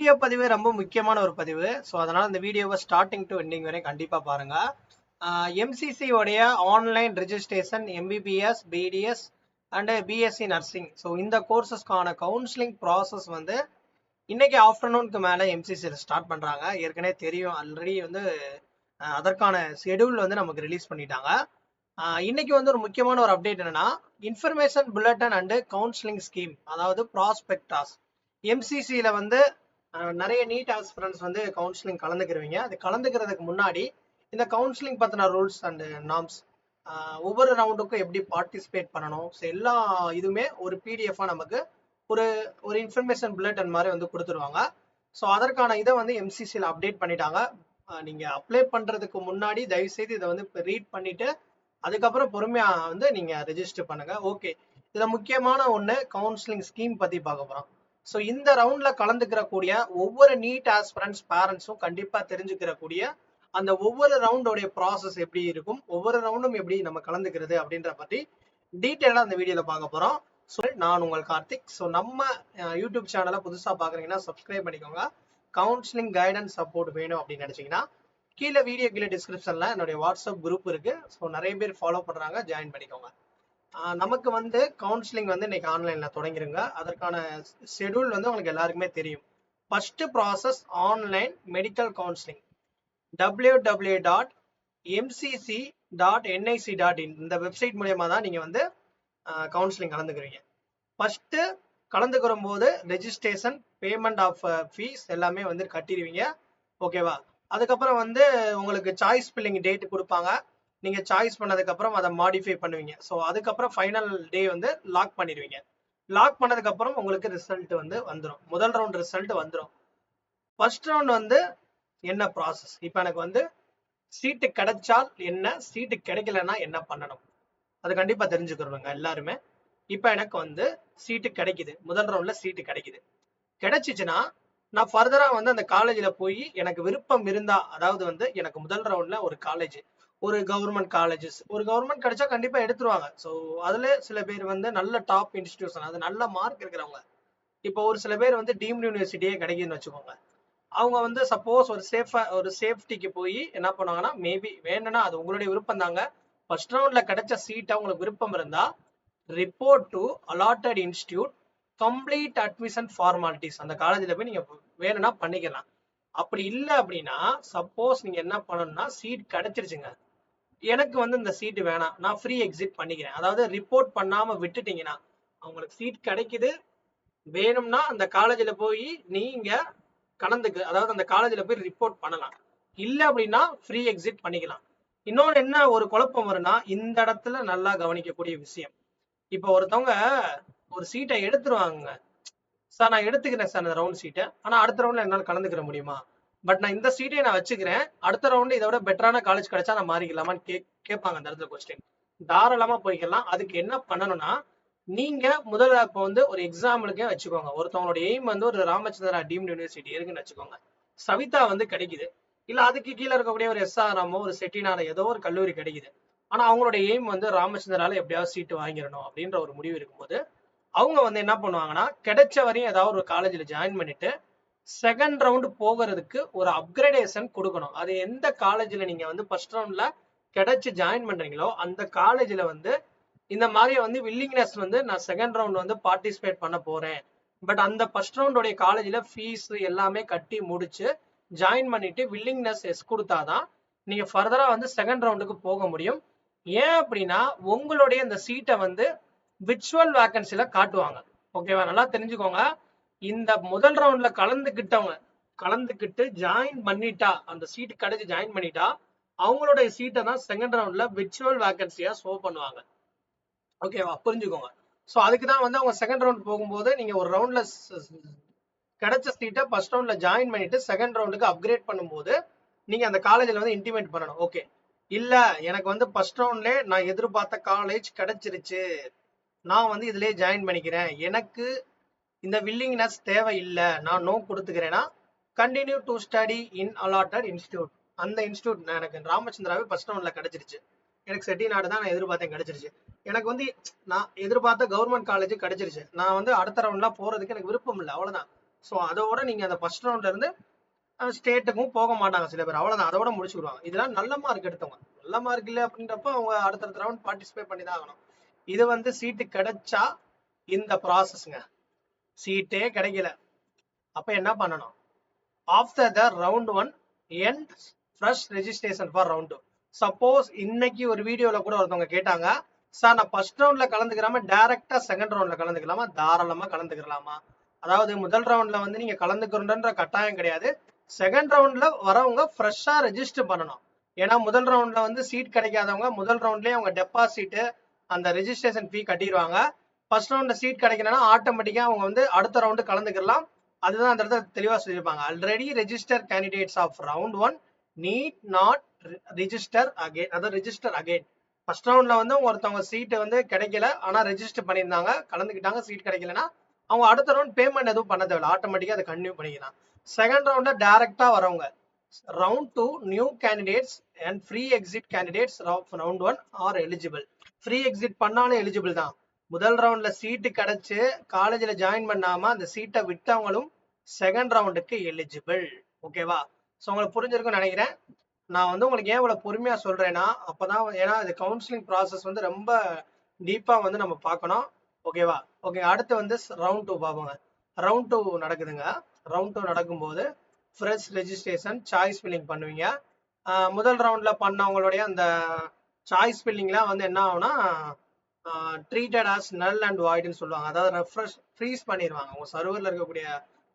Video பதிவு ரொம்ப முக்கியமான ஒரு பதிவு. ஸோ அதனால இந்த வீடியோவை ஸ்டார்டிங் டு எண்டிங் வரை கண்டிப்பா பாருங்க. எம்சிசி உடைய online registration MBBS, BDS and BSc nursing. So இந்த கோர்சஸ்க்கான கவுன்சிலிங் ப்ராசஸ் வந்து இன்னைக்கு ஆஃப்டர்நூனுக்கு மேலே எம்சிசியில் ஸ்டார்ட் பண்றாங்க. ஏற்கனவே தெரியும், ஆல்ரெடி வந்து அதற்கான ஷெடியூல் வந்து நமக்கு ரிலீஸ் பண்ணிட்டாங்க. இன்னைக்கு வந்து ஒரு முக்கியமான ஒரு அப்டேட் என்னன்னா, information bulletin and counselling scheme, அதாவது ப்ராஸ்பெக்டாஸ். எம்சிசியில வந்து நிறைய நீட் ஆஸ்பிரண்ட்ஸ் வந்து கவுன்சிலிங் கலந்துக்கிறவங்க. அது கலந்துக்கிறதுக்கு முன்னாடி இந்த கவுன்சிலிங் பத்தின ரூல்ஸ் அண்ட் நார்ம்ஸ், ஒவ்வொரு ரவுண்டுக்கும் எப்படி பார்ட்டிசிபேட் பண்ணணும், ஸோ எல்லா இதுவுமே ஒரு பிடிஎஃபா நமக்கு ஒரு ஒரு இன்ஃபர்மேஷன் புல்லட்டின் மாதிரி வந்து கொடுத்துருவாங்க. ஸோ அதற்கான இதை வந்து எம்சிசியில் அப்டேட் பண்ணிட்டாங்க. நீங்க அப்ளை பண்றதுக்கு முன்னாடி தயவுசெய்து இதை வந்து ரீட் பண்ணிட்டு அதுக்கப்புறம் பொறுமையா வந்து நீங்க ரெஜிஸ்டர் பண்ணுங்க. ஓகே, இதுல முக்கியமான ஒண்ணு கவுன்சிலிங் ஸ்கீம் பத்தி பார்க்க போறோம். ஸோ இந்த ரவுண்ட்ல கலந்துக்கிற கூடிய ஒவ்வொரு நீட் ஆஸ்பிரண்ட்ஸ் பேரண்ட்ஸும் கண்டிப்பா தெரிஞ்சுக்கிற கூடிய அந்த ஒவ்வொரு ரவுண்டோடைய ப்ராசஸ் எப்படி இருக்கும், ஒவ்வொரு ரவுண்டும் எப்படி நம்ம கலந்துக்கிறது அப்படின்ற பத்தி டீட்டெயிலா அந்த வீடியோல பார்க்க போறோம். ஸோ நான் உங்கள் கார்த்திக். ஸோ நம்ம யூடியூப் சேனலை புதுசா பாக்குறீங்கன்னா சப்ஸ்கிரைப் பண்ணிக்கோங்க. கவுன்சிலிங் கைடன்ஸ் சப்போர்ட் வேணும் அப்படின்னு நினைச்சீங்கன்னா கீழே வீடியோ கீழே டிஸ்கிரிப்ஷன்ல என்னுடைய வாட்ஸ்அப் குரூப் இருக்கு. ஸோ நிறைய பேர் ஃபாலோ பண்றாங்க, ஜாயின் பண்ணிக்கோங்க. நமக்கு வந்து கவுன்சிலிங் வந்து இன்னைக்கு ஆன்லைன்ல தொடங்கிருங்க. அதற்கான ஷெடியூல் வந்து உங்களுக்கு எல்லாருக்குமே தெரியும். First process online medical counselling www.mcc.nic.in இந்த வெப்சைட் மூலயமா தான் நீங்க வந்து கவுன்சிலிங் கலந்துக்கிறீங்க. ஃபர்ஸ்ட் கலந்துக்கிற போது ரெஜிஸ்ட்ரேஷன், பேமெண்ட் ஆஃப் ஃபீஸ் எல்லாமே வந்து கட்டிடுவீங்க. ஓகேவா? அதுக்கப்புறம் வந்து உங்களுக்கு சாய்ஸ் ஃபில்லிங் டேட் கொடுப்பாங்க. நீங்க சாய்ஸ் பண்ணதுக்கு அப்புறம் அதை மாடிஃபை பண்ணுவீங்க. ஸோ அதுக்கப்புறம் ஃபைனல் டே வந்து லாக் பண்ணிடுவீங்க. லாக் பண்ணதுக்கு அப்புறம் உங்களுக்கு ரிசல்ட் வந்து வந்துடும். முதல் ரவுண்ட் ரிசல்ட் வந்துடும். ஃபர்ஸ்ட் ரவுண்ட் வந்து என்ன ப்ராசஸ், இப்போ எனக்கு வந்து சீட்டு கிடைச்சால் என்ன, சீட்டு கிடைக்கலன்னா என்ன பண்ணணும், அது கண்டிப்பா தெரிஞ்சுக்கிறோங்க எல்லாருமே. இப்போ எனக்கு வந்து சீட்டு கிடைக்குது, முதல் ரவுண்ட்ல சீட்டு கிடைக்குது. கிடைச்சிச்சுன்னா நான் ஃபர்தரா வந்து அந்த காலேஜில் போய் எனக்கு விருப்பம் இருந்தா, அதாவது வந்து எனக்கு முதல் ரவுண்ட்ல ஒரு காலேஜ், ஒரு கவர்மெண்ட் காலேஜஸ், ஒரு கவர்மெண்ட் கிடைச்சா கண்டிப்பா எடுத்துருவாங்க. ஸோ அதுல சில பேர் வந்து நல்ல டாப் இன்ஸ்டிடியூஷன், அது நல்ல மார்க் இருக்கிறவங்க. இப்போ ஒரு சில பேர் வந்து டீம்டு யூனிவர்சிட்டியே கிடைக்குதுன்னு வச்சுக்கோங்க. அவங்க வந்து சப்போஸ் ஒரு சேஃப்டிக்கு போய் என்ன பண்ணுவாங்கன்னா, மேபி வேணும்னா அது உங்களுடைய விருப்பம் தாங்க. ஃபர்ஸ்ட் ரவுண்ட்ல கிடைச்ச சீட்டை உங்களுக்கு விருப்பம் இருந்தா report to allotted institute, complete admission formalities, அந்த காலேஜில் போய் நீங்க வேணும்னா பண்ணிக்கலாம். அப்படி இல்லை அப்படின்னா சப்போஸ் நீங்க என்ன பண்ணணும்னா, சீட் கிடைச்சிருச்சுங்க, எனக்கு வந்து இந்த சீட்டு வேணாம், நான் ஃப்ரீ எக்ஸிட் பண்ணிக்கிறேன், அதாவது ரிப்போர்ட் பண்ணாம விட்டுட்டீங்கன்னா, அவங்களுக்கு சீட் கிடைக்குது, வேணும்னா அந்த காலேஜில் போய் நீங்க அதாவது அந்த காலேஜில் போய் ரிப்போர்ட் பண்ணலாம். இல்லை அப்படின்னா ஃப்ரீ எக்ஸிட் பண்ணிக்கலாம். இன்னொன்று என்ன ஒரு குழப்பம் வரும்னா, இந்த இடத்துல நல்லா கவனிக்கக்கூடிய விஷயம், இப்போ ஒருத்தவங்க ஒரு சீட்டை எடுத்துருவாங்க. சார் நான் எடுத்துக்கிறேன் சார் இந்த ரவுண்ட் சீட்டை, ஆனா அடுத்த ரவுண்ட்ல என்னால் கலந்துக்கிற முடியுமா, பட் நான் இந்த சீட்டை நான் வச்சுக்கிறேன், அடுத்த ரவுண்டு இதை விட பெட்டரான காலேஜ் கிடைச்சா நான் மாறிக்கலாமான்னு கேட்பாங்க. அந்த இடத்துல கொஸ்டின் தாராளமா போய்க்கலாம். அதுக்கு என்ன பண்ணணும்னா, நீங்க முதல்ல இப்போ வந்து ஒரு எக்ஸாம்பிளுக்கே வச்சுக்கோங்க, ஒருத்தவங்களோட எய்ம் வந்து ஒரு ராமச்சந்திரா டீம்டு யூனிவர்சிட்டி இருக்குன்னு வச்சுக்கோங்க. சவிதா வந்து கிடைக்குது, இல்ல அதுக்கு கீழே இருக்கக்கூடிய ஒரு எஸ்ஆர்எம்மோ ஒரு செட்டிநாடு ஏதோ ஒரு கல்லூரி கிடைக்குது. ஆனா அவங்களோட எய்ம் வந்து ராமச்சந்திரால எப்படியாவது சீட்டு வாங்கிடணும் அப்படின்ற ஒரு முடிவு இருக்கும்போது அவங்க வந்து என்ன பண்ணுவாங்கன்னா, கிடைச்ச வரையும் ஏதாவது ஒரு காலேஜில் ஜாயின் பண்ணிட்டு செகண்ட் ரவுண்டு போகிறதுக்கு ஒரு அப்கிரேடேஷன் கொடுக்கணும். அது எந்த காலேஜில் நீங்க வந்து ஃபர்ஸ்ட் ரவுண்ட்ல கிடைச்சு ஜாயின் பண்றீங்களோ அந்த காலேஜில் வந்து இந்த மாதிரி வந்து வில்லிங்னஸ் வந்து நான் செகண்ட் ரவுண்ட் வந்து பார்ட்டிசிபேட் பண்ண போறேன், பட் அந்த ஃபர்ஸ்ட் ரவுண்டோடைய காலேஜில் ஃபீஸ் எல்லாமே கட்டி முடிச்சு ஜாயின் பண்ணிட்டு வில்லிங்னஸ் எஸ் கொடுத்தாதான் நீங்க ஃபர்தரா வந்து செகண்ட் ரவுண்டுக்கு போக முடியும். ஏன் அப்படின்னா உங்களுடைய இந்த சீட்டை வந்து விர்ச்சுவல் வேகன்சில காட்டுவாங்க. ஓகேவா? நல்லா தெரிஞ்சுக்கோங்க. இந்த முதல் ரவுண்ட்ல கலந்துக்கிட்டு ஜாயின் பண்ணிட்டா, அந்த சீட் கிடைச்சு ஜாயின் பண்ணிட்டா, அவங்களுடைய சீட்டை தான் செகண்ட் ரவுண்ட்ல விர்ச்சுவல் வேகன்சியா ஷோ பண்ணுவாங்க. ஓகேவா? புரிஞ்சுக்கோங்க. ஸோ அதுக்கு தான் வந்து அவங்க செகண்ட் ரவுண்ட் போகும்போது நீங்க ஒரு ரவுண்ட்ல கிடைச்ச சீட்டை ஃபர்ஸ்ட் ரவுண்ட்ல ஜாயின் பண்ணிட்டு செகண்ட் ரவுண்டுக்கு அப்கிரேட் பண்ணும்போது நீங்க அந்த காலேஜில் வந்து இன்டிமேட் பண்ணணும். ஓகே, இல்ல எனக்கு வந்து ஃபர்ஸ்ட் ரவுண்ட்ல நான் எதிர்பார்த்த காலேஜ் கிடைச்சிருச்சு, நான் வந்து இதுலயே ஜாயின் பண்ணிக்கிறேன், எனக்கு இந்த வில்லிங்னஸ் தேவை இல்லை, நான் நோ கொடுத்துக்கிறேன்னா continue to study in allotted institute. அந்த இன்ஸ்டியூட் எனக்கு ராமச்சந்திராவே ஃபர்ஸ்ட் ரவுண்ட்ல கிடைச்சிருச்சு, எனக்கு செட்டிநாடு தான் நான் எதிர்பார்த்தேன் கிடைச்சிருச்சு, எனக்கு வந்து நான் எதிர்பார்த்த கவர்மெண்ட் காலேஜ் கிடைச்சிருச்சு, நான் வந்து அடுத்த ரவுண்ட்லாம் போறதுக்கு எனக்கு விருப்பம் இல்லை, அவ்வளவுதான். ஸோ அதோட நீங்க அந்த ஃபர்ஸ்ட் ரவுண்ட்ல இருந்து ஸ்டேட்டுக்கும் போக மாட்டாங்க சில பேர், அவ்வளவுதான், அதோட முடிச்சுடுவாங்க. இதெல்லாம் நல்ல மார்க் எடுத்தவங்க. நல்ல மார்க் இல்லை அப்படின்றப்ப அவங்க அடுத்தடுத்த ரவுண்ட் பார்ட்டிசிபேட் பண்ணி தான் ஆகணும். இது வந்து சீட்டு கிடைச்சா இந்த ப்ராசஸ்ங்க. சீட்டே கிடைக்கல, அப்ப என்ன பண்ணணும்? After the round 1 end fresh registration for round 2. Suppose இன்னைக்கு ஒரு வீடியோல கூட ஒருத்தவங்க கேட்டாங்க, சார் நான் ஃபர்ஸ்ட் ரவுண்ட்ல கலந்துக்கிறாம டைரக்டா செகண்ட் ரவுண்ட்ல கலந்துக்கலாமா? தாராளமா கலந்துக்கலாமா. அதாவது முதல் ரவுண்ட்ல வந்து நீங்க கலந்துக்கிறன்ற கட்டாயம் கிடையாது. செகண்ட் ரவுண்ட்ல வரவங்க ஃப்ரெஷ்ஷா ரெஜிஸ்டர் பண்ணணும். ஏன்னா முதல் ரவுண்ட்ல வந்து சீட் கிடைக்காதவங்க முதல் ரவுண்ட்லயே அவங்க டெபாசிட் அந்த ரெஜிஸ்ட்ரேஷன் ஃபீ கட்டிடுவாங்க. ஃபர்ஸ்ட் ரவுண்ட்ல சீட் கிடைக்கலன்னா ஆட்டோமேட்டிக்கா அவங்க வந்து அடுத்த ரவுண்டு கலந்துக்கலாம். அதுதான் அந்த இடத்துல தெளிவா சொல்லியிருப்பாங்க. Already register candidates of round 1 need not register again. அதாவது ரெஜிஸ்டர் அகைன். ஃபர்ஸ்ட் ரவுண்ட்ல வந்து ஒருத்தவங்க சீட் வந்து கிடைக்கல, ஆனா ரெஜிஸ்டர் பண்ணியிருந்தாங்க, கலந்துக்கிட்டாங்க, சீட் கிடைக்கலன்னா அவங்க அடுத்த ரவுண்ட் பேமெண்ட் எதுவும் பண்ண தேவையில்ல, ஆட்டோமேட்டிக்கா அதை கன்டினியூ பண்ணிக்கலாம். செகண்ட் ரவுண்ட்ல டைரக்டா வரவங்க round 2 new candidates and free exit candidates of round 1 are eligible. Free exit பண்ணாலும் எலிஜிபிள் தான். முதல் ரவுண்ட்ல சீட்டு கிடைச்சு காலேஜ்ல ஜாயின் பண்ணாம அந்த சீட்டை விட்டவங்களும் செகண்ட் ரவுண்டுக்கு எலிஜிபிள். ஓகேவா? ஸோ உங்களுக்கு புரிஞ்சிருக்கும்னு நினைக்கிறேன். நான் வந்து உங்களுக்கு ஏன் இவ்வளவு பொறுமையா சொல்றேன்னா, அப்பதான், ஏன்னா இது கவுன்சிலிங் ப்ராசஸ் வந்து ரொம்ப டீப்பா வந்து நம்ம பார்க்கணும். ஓகேவா? ஓகே, அடுத்து வந்து ரவுண்ட் 2 பார்ப்போங்க. ரவுண்ட் 2 நடக்குதுங்க. ரவுண்ட் 2 நடக்கும்போது ஃப்ரெஷ் ரெஜிஸ்ட்ரேஷன் சாய்ஸ் ஃபில்லிங் பண்ணுவீங்க. முதல் ரவுண்ட்ல பண்ணவங்களுடைய அந்த சாய்ஸ் ஃபில்லிங்லாம் வந்து என்ன ஆகும்னா ட்ரீட்டட் ஆஸ் நல் அண்ட் வாய்டுன்னு சொல்லுவாங்க. அதாவது ரெஃப்ரெஷ் ஃப்ரீஸ் பண்ணிடுவாங்க. உங்க சர்வரில் இருக்கக்கூடிய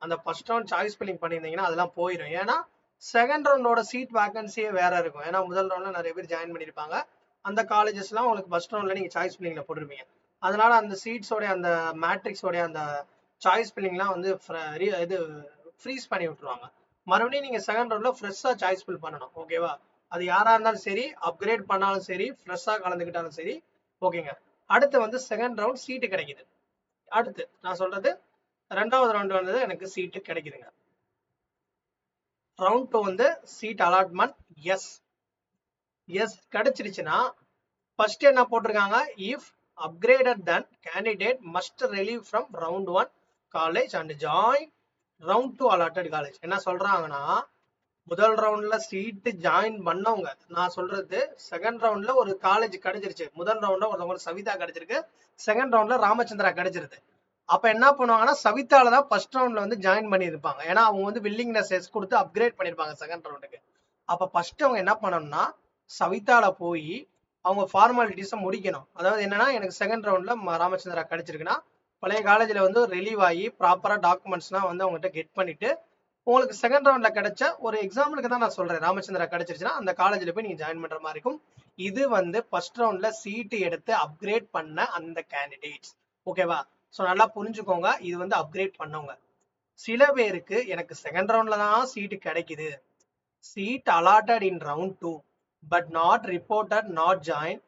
அந்த ஃபர்ஸ்ட் ரவுண்ட் சாய்ஸ் ஃபில்லிங் பண்ணியிருந்தீங்கன்னா அதெல்லாம் போயிடும். ஏன்னா செகண்ட் ரவுண்டோட சீட் வேகன்சியே வேற இருக்கும். ஏன்னா முதல் ரவுண்ட்ல நிறைய பேர் ஜாயின் பண்ணியிருப்பாங்க. அந்த காலேஜஸ்லாம் உங்களுக்கு ஃபர்ஸ்ட் ரவுண்ட்ல நீங்க சாய்ஸ் ஃபில்லிங்ல போட்டிருப்பீங்க. அதனால அந்த சீட்ஸோடைய அந்த மேட்ரிக்ஸோடைய அந்த சாய்ஸ் ஃபில்லிங்லாம் வந்து இது ஃப்ரீஸ் பண்ணி விட்டுருவாங்க. மறுபடியும் நீங்க செகண்ட் ரவுண்ட்ல ஃப்ரெஷ்ஷா சாய்ஸ் ஃபில் பண்ணணும். ஓகேவா? அது யாரா இருந்தாலும் சரி, அப்கிரேட் பண்ணாலும் சரி, ஃப்ரெஷ்ஷா கலந்துக்கிட்டாலும் சரி. ஓகேங்க. அடுத்து வந்து செகண்ட் ரவுண்ட் சீட்டு கிடைக்குது. அடுத்து நான் சொல்றது ரெண்டாவது ரவுண்ட் வந்து எனக்கு சீட்டு கிடைக்குதுங்க. ரவுண்ட் 2 வந்து சீட் அலாட்மெண்ட் எஸ் கிடைச்சிருச்சுன்னா ஃபர்ஸ்ட் என்ன போட்டிருக்காங்க? If upgraded then candidate must relieve from round 1 college and join round 2 allotted college. என்ன சொல்றாங்கன்னா, முதல் ரவுண்ட்ல சீட்டு ஜாயின் பண்ணவங்க, நான் சொல்றது செகண்ட் ரவுண்ட்ல ஒரு காலேஜ் கிடைச்சிருச்சு. முதல் ரவுண்ட்ல ஒருத்தவங்க சவிதா கிடைச்சிருக்கு, செகண்ட் ரவுண்ட்ல ராமச்சந்திரா கிடைச்சிருது. அப்ப என்ன பண்ணுவாங்கன்னா சவிதால தான் ஃபர்ஸ்ட் ரவுண்ட்ல வந்து ஜாயின் பண்ணியிருப்பாங்க. ஏன்னா அவங்க வந்து வில்லிங்னஸ் எஸ் கொடுத்து அப்கிரேட் பண்ணிருப்பாங்க செகண்ட் ரவுண்டுக்கு. அப்ப ஃபர்ஸ்ட் அவங்க என்ன பண்ணணும்னா சவிதால போய் அவங்க ஃபார்மாலிட்டிஸை முடிக்கணும். அதாவது என்னன்னா, எனக்கு செகண்ட் ரவுண்ட்ல ராமச்சந்திரா கிடைச்சிருக்குன்னா பழைய காலேஜ்ல வந்து ரிலீவ் ஆகி ப்ராப்பரா டாக்குமெண்ட்ஸ்லாம் வந்து அவங்ககிட்ட கெட் பண்ணிட்டு உங்களுக்கு செகண்ட் ரவுண்ட்ல கிடைச்ச ஒரு எக்ஸாம்பிளுக்கு தான் நான் சொல்றேன், ராமச்சந்திரா கிடைச்சிருச்சுன்னா அந்த காலேஜ்ல போய் நீங்க ஜாயின் பண்ற மாதிரி இருக்கும். இது வந்து ஃபர்ஸ்ட் ரவுண்ட்ல சீட்டு எடுத்து அப்கிரேட் பண்ண அந்த கேண்டிடேட்ஸ். ஓகேவா? ஸோ நல்லா புரிஞ்சுக்கோங்க, இது வந்து அப்கிரேட் பண்ணவங்க. சில பேருக்கு எனக்கு செகண்ட் ரவுண்ட்ல தான் சீட்டு கிடைக்குது, seat allotted in round 2 but not reported not join.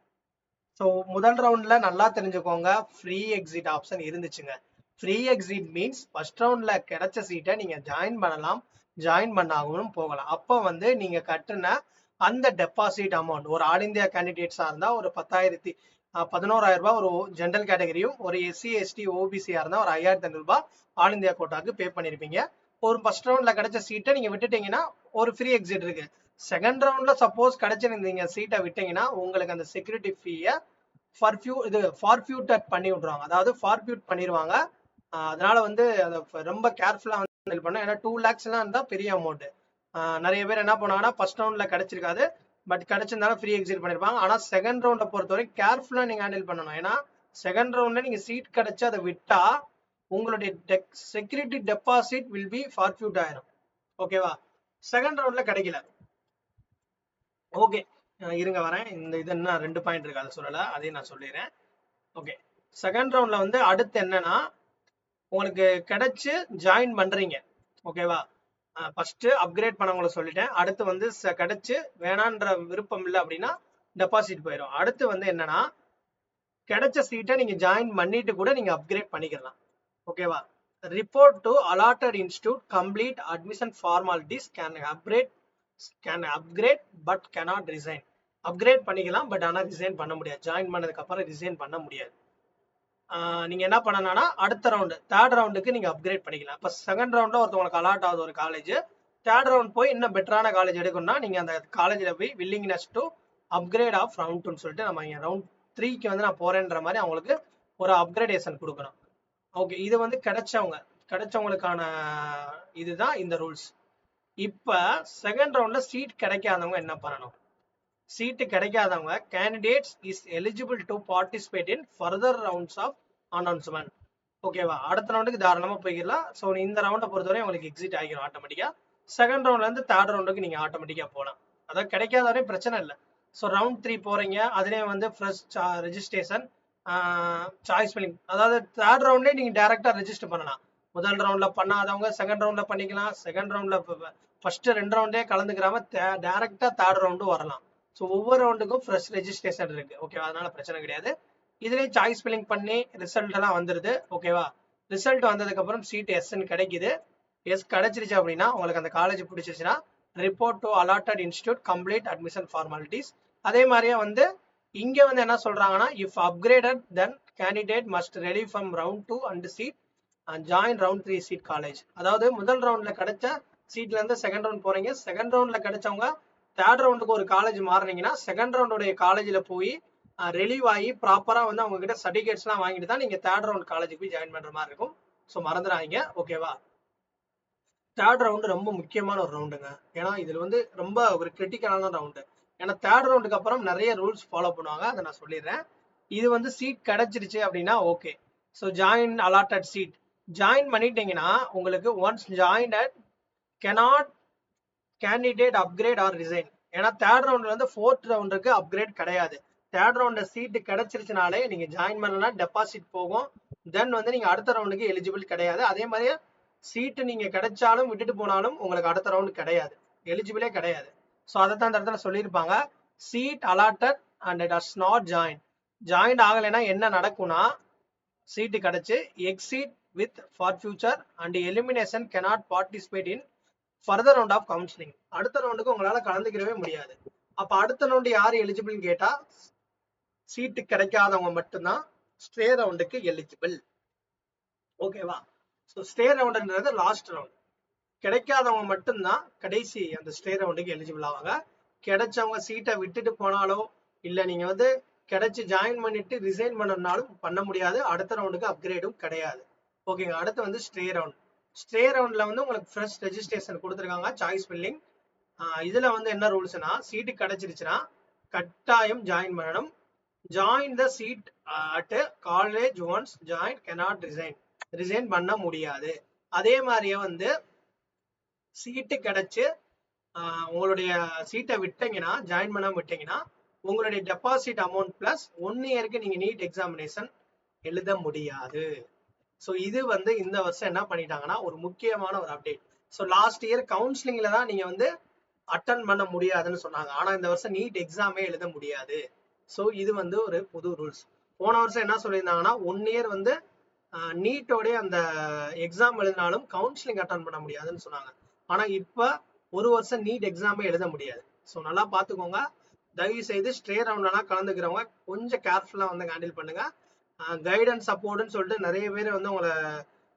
So முதல் ரவுண்ட்ல நல்லா தெரிஞ்சுக்கோங்க, ஃப்ரீ எக்ஸிட் ஆப்ஷன் இருந்துச்சுங்க. ஃப்ரீ எக்ஸிட் மீன்ஸ் ஃபர்ஸ்ட் ரவுண்ட்ல கிடைச்ச சீட்டை நீங்க ஜாயின் பண்ணலாம், ஜாயின் பண்ணாகவும் போகலாம். அப்போ வந்து நீங்க கட்டுன அந்த டெபாசிட் அமௌண்ட், ஒரு ஆல் இந்தியா கேண்டிடேட்ஸா இருந்தா ஒரு 11,000 ரூபாய் ஒரு ஜென்ரல் கேட்டகரியும், ஒரு எஸ்சி எஸ்டி ஓபிசியா இருந்தா ஒரு 5,500 ரூபாய் ஆல் இந்தியா கோட்டாக்கு பே பண்ணிருப்பீங்க. ஒரு ஃபர்ஸ்ட் ரவுண்ட்ல கிடைச்ச சீட்டை நீங்க விட்டுட்டீங்கன்னா ஒரு ஃப்ரீ எக்ஸிட் இருக்கு. செகண்ட் ரவுண்ட்ல சப்போஸ் கிடைச்சிருந்தீங்க சீட்டை விட்டீங்கன்னா உங்களுக்கு அந்த செக்யூரிட்டி ஃபீயை ஃபார்ஃபியூட்டட் பண்ணி விட்டுருவாங்க. அதாவது ஃபார்ஃபியூட் பண்ணிடுவாங்க. அதனால வந்து அதை ரொம்ப கேர்ஃபுல்லா வந்து ஹேண்டில் பண்ணணும். ஏன்னா 2 lakhsலாம் இருந்தா பெரிய அமௌண்ட். நிறைய பேர் என்ன பண்ணுவாங்கன்னா ஃபர்ஸ்ட் ரவுண்ட்ல கிடைச்சிருக்காது, பட் கிடைச்சிருந்தாலும் ஃப்ரீ எக்ஸிட் பண்ணிருப்பாங்க. ஆனா செகண்ட் ரவுண்ட பொறுத்தவரை கேர்ஃபுல்லா நீங்க ஹேண்டில் பண்ணணும். ஏன்னா செகண்ட் ரவுண்ட்ல நீங்க சீட் கிடைச்சு அதை விட்டா உங்களுடைய செக்யூரிட்டி டெபாசிட் வில் பி ஃபார்ஃபியூட் ஆயிரும். ஓகேவா? செகண்ட் ரவுண்ட்ல கிடைக்கல. ஓகே, இருங்க வரேன். இந்த இது என்ன 2 பாயிண்ட் இருக்கு, அதை சொல்லல, அதையும் நான் சொல்லிடுறேன். ஓகே, செகண்ட் ரவுண்ட்ல வந்து அடுத்து என்னன்னா, உங்களுக்கு கிடைச்சு ஜாயின் பண்றீங்க. ஓகேவா? ஃபர்ஸ்ட் அப்கிரேட் பண்ணவங்களை சொல்லிட்டேன். அடுத்து வந்து கிடைச்சு வேணான்ற விருப்பம் இல்லை அப்படின்னா டெபாசிட் போயிடும். அடுத்து வந்து என்னன்னா, கிடைச்ச சீட்டை நீங்க ஜாயின் பண்ணிட்டு கூட நீங்க அப்கிரேட் பண்ணிக்கலாம். ஓகேவா? Report to allotted institute complete admission formalities can upgrade but cannot resign. Upgrade பண்ணிக்கலாம், பட் ஆனால் ரிசைன் பண்ண முடியாது. ஜாயின் பண்ணதுக்கு அப்புறம் ரிசைன் பண்ண முடியாது. நீங்க என்ன பண்ணணும்னா அடுத்த ரவுண்டு தேர்ட் ரவுண்டுக்கு நீங்க அப்கிரேட் பண்ணிக்கலாம். இப்போ செகண்ட் ரவுண்ட்ல ஒருத்தவங்களுக்கு அலாட் ஆகுது ஒரு காலேஜ், தேர்ட் ரவுண்ட் போய் இன்னும் பெட்டரான காலேஜ் எடுக்கணும்னா நீங்க அந்த காலேஜில் போய் willingness to upgrade of round 2ன்னு சொல்லிட்டு நம்ம இங்கே ரவுண்ட் 3க்கு வந்து நான் போறேன்ற மாதிரி அவங்களுக்கு ஒரு அப்கிரேடேஷன் கொடுக்கணும். ஓகே, இது வந்து கிடைச்சவங்களுக்கான இதுதான் இந்த ரூல்ஸ். இப்ப செகண்ட் ரவுண்ட்ல சீட் கிடைக்காதவங்க என்ன பண்ணணும்? சீட்டு கிடைக்காதவங்க candidates is eligible to participate in further rounds of announcement. ஓகேவா, அடுத்த ரவுண்டுக்கு தாராளமா போய்க்கலாம். ஸோ இந்த ரவுண்டை பொறுத்தவரை உங்களுக்கு எக்ஸிட் ஆகிடும் ஆட்டோமேட்டிக்கா. செகண்ட் ரவுண்ட்ல இருந்து தேர்ட் ரவுண்டுக்கு நீங்க ஆட்டோமேட்டிக்கா போகலாம். அதாவது கிடைக்காத வரையும் பிரச்சனை இல்லை. ஸோ ரவுண்ட் 3 போறீங்க, அதுலேயே வந்து ஃப்ரெஷ் ரெஜிஸ்ட்ரேஷன் சாய்ஸ் ஃபில்லிங். அதாவது தேர்ட் ரவுண்ட்லேயே நீங்க டைரக்டா ரெஜிஸ்டர் பண்ணலாம். முதல் ரவுண்ட்ல பண்ணாதவங்க செகண்ட் ரவுண்ட்ல பண்ணிக்கலாம். செகண்ட் ரவுண்ட்ல ஃபர்ஸ்ட் 2 ரவுண்ட்லேயே கலந்துக்கிறாம டைரக்டா தேர்ட் ரவுண்டு வரலாம். ஸோ ஒவ்வொரு ரவுண்டுக்கும் ஃப்ரெஷ் ரெஜிஸ்ட்ரேஷன் இருக்கு. ஓகேவா, அதனால பிரச்சனை கிடையாது. இதுலேயே சாய்ஸ் ஃபில்லிங் பண்ணி ரிசல்ட் எல்லாம் வந்துருது. ஓகேவா, ரிசல்ட் வந்ததுக்கு அப்புறம் சீட் எஸ்ன்னு கிடைக்குது. எஸ் கிடைச்சிருச்சு அப்படின்னா உங்களுக்கு அந்த காலேஜ் பிடிச்சிருச்சுன்னா report to allotted institute complete admission formalities. அதே மாதிரியே வந்து இங்க வந்து என்ன சொல்றாங்கன்னா, if upgraded then candidate must relieve from round 2 and seat and join round 3 seat college. அதாவது முதல் ரவுண்ட்ல கிடைச்ச சீட்ல இருந்து செகண்ட் ரவுண்ட் போறீங்க, செகண்ட் ரவுண்ட்ல கிடைச்சவங்க தேர்ட் ரவுண்டுக்கு ஒரு காலேஜ் மாறினீங்கன்னா செகண்ட் ரவுண்டோடைய காலேஜில் போய் ரிலீவ் ஆகி ப்ராப்பரா வந்து அவங்க கிட்ட சர்டிஃபிகேட்ஸ் எல்லாம் வாங்கிட்டு தான் நீங்க தேர்ட் ரவுண்ட் காலேஜுக்கு போய் ஜாயின் பண்ற மாதிரி இருக்கும். ஸோ மறந்துடாதீங்க. ஓகேவா, தேர்ட் ரவுண்டு ரொம்ப முக்கியமான ஒரு ரவுண்டுங்க. ஏன்னா இதுல வந்து ரொம்ப ஒரு கிரிட்டிக்கலான ரவுண்டு. ஏன்னா தேர்ட் ரவுண்டுக்கு அப்புறம் நிறைய ரூல்ஸ் ஃபாலோ பண்ணுவாங்க, அதை நான் சொல்லிடுறேன். இது வந்து சீட் கிடைச்சிருச்சு அப்படின்னா okay. So join allotted seat join பண்ணிட்டீங்கன்னா உங்களுக்கு once joined cannot candidate upgrade or resign. ஏன்னா தேர்ட் ரவுண்ட்ல இருந்து ஃபோர்த் ரவுண்டுக்கு அப்கிரேட் கிடையாது. தேர்ட் ரவுண்ட்ல சீட்டு கிடைச்சிருச்சுனாலே நீங்க ஜாயின் பண்ணலாம், டெபாசிட் போகும். தென் வந்து நீங்க அடுத்த ரவுண்டுக்கு எலிஜிபிள் கிடையாது. அதே மாதிரியே சீட்டு நீங்க கிடைச்சாலும் விட்டுட்டு போனாலும் உங்களுக்கு அடுத்த ரவுண்டு கிடையாது, எலிஜிபிளே கிடையாது. ஸோ அதை தான் இந்த இடத்துல சொல்லியிருப்பாங்க. Seat allotted and does not join ஆகலைன்னா என்ன நடக்கும்னா, சீட்டு கிடைச்சு exit with forfeiture and elimination cannot participate in further round of counseling. அடுத்த ரவுண்டுக்கு உங்களால கலந்துக்கிறவே முடியாது. அப்ப அடுத்த ரவுண்டு யாரு எலிஜிபிள்னு கேட்டா சீட்டு கிடைக்காதவங்க மட்டும்தான் ஸ்டே ரவுண்டுக்கு எலிஜிபிள். ஓகேவா, ஸோ ஸ்டே ரவுண்டுன்றது லாஸ்ட் ரவுண்ட். கிடைக்காதவங்க மட்டும்தான் கடைசி அந்த ஸ்டே ரவுண்டுக்கு எலிஜிபிள் ஆவாங்க. கிடைச்சவங்க சீட்டை விட்டுட்டு போனாலோ இல்லை நீங்க வந்து கிடைச்சி ஜாயின் பண்ணிட்டு ரிசைன் பண்ணனாலும் பண்ண முடியாது. அடுத்த ரவுண்டுக்கு அப்கிரேடும் கிடையாது. ஓகேங்க, அடுத்து வந்து ஸ்டே ரவுண்ட். ஸ்டே ரவுண்ட்ல வந்து உங்களுக்கு ஃப்ரெஷ் ரெஜிஸ்ட்ரேஷன் கொடுத்துருக்காங்க, சாய்ஸ் ஃபில்லிங். இதுல வந்து என்ன ரூல்ஸ்னா, சீட்டு கிடைச்சிருச்சுன்னா கட்டாயம் ஜாயின் பண்ணணும். Join the seat at college once join cannot resign பண்ண முடியாது. அதே மாதிரியே வந்து சீட்டு கிடைச்சு உங்களுடைய சீட்டை விட்டீங்கன்னா, ஜாயின் பண்ணாம விட்டீங்கன்னா உங்களுடைய டெபாசிட் அமௌண்ட் பிளஸ் 1 இயருக்கு நீங்க நீட் எக்ஸாமினேஷன் எழுத முடியாது. ஸோ இது வந்து இந்த வருஷம் என்ன பண்ணிட்டாங்கன்னா ஒரு முக்கியமான ஒரு அப்டேட். ஸோ லாஸ்ட் இயர் கவுன்சிலிங்ல தான் நீங்க வந்து அட்டன் பண்ண முடியாதுன்னு சொன்னாங்க. ஆனா இந்த வருஷம் நீட் எக்ஸாமே எழுத முடியாது. ஸோ இது வந்து ஒரு புது ரூல்ஸ். போன வருஷம் என்ன சொல்லியிருந்தாங்கன்னா 1 இயர் வந்து நீட்டோடைய அந்த எக்ஸாம் எழுதினாலும் கவுன்சிலிங் அட்டன் பண்ண முடியாதுன்னு சொன்னாங்க. ஆனா இப்ப ஒரு வருஷம் நீட் எக்ஸாமே எழுத முடியாது. ஸோ நல்லா பாத்துக்கோங்க. தயவு செய்து ஸ்டே ரவுண்ட்லாம் கலந்துக்கிறவங்க கொஞ்சம் கேர்ஃபுல்லா வந்து ஹேண்டில் பண்ணுங்க. கைடன்ஸ் சப்போர்ட்னு சொல்லிட்டு நிறைய பேர் வந்து உங்களை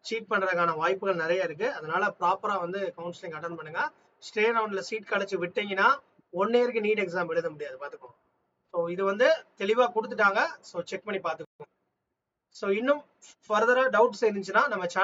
சீட் பண்றதுக்கான வாய்ப்புகள் நிறைய இருக்கு. அதனால ப்ராப்பரா வந்து கவுன்சிலிங் அட்டன் பண்ணுங்க. ஸ்டே ரவுண்ட்ல சீட் கிடைச்சு விட்டீங்கன்னா 1 இயருக்கு நீட் எக்ஸாம் எழுத முடியாது, பாத்துக்கோங்க. ஸோ இது வந்து தெளிவா கொடுத்துட்டாங்க. ஸோ செக் பண்ணி பாத்துக்கோங்க. ஸோ இன்னும் ஃபர்தரா டவுட்ஸ் இருந்துச்சுன்னா நம்ம சேனல்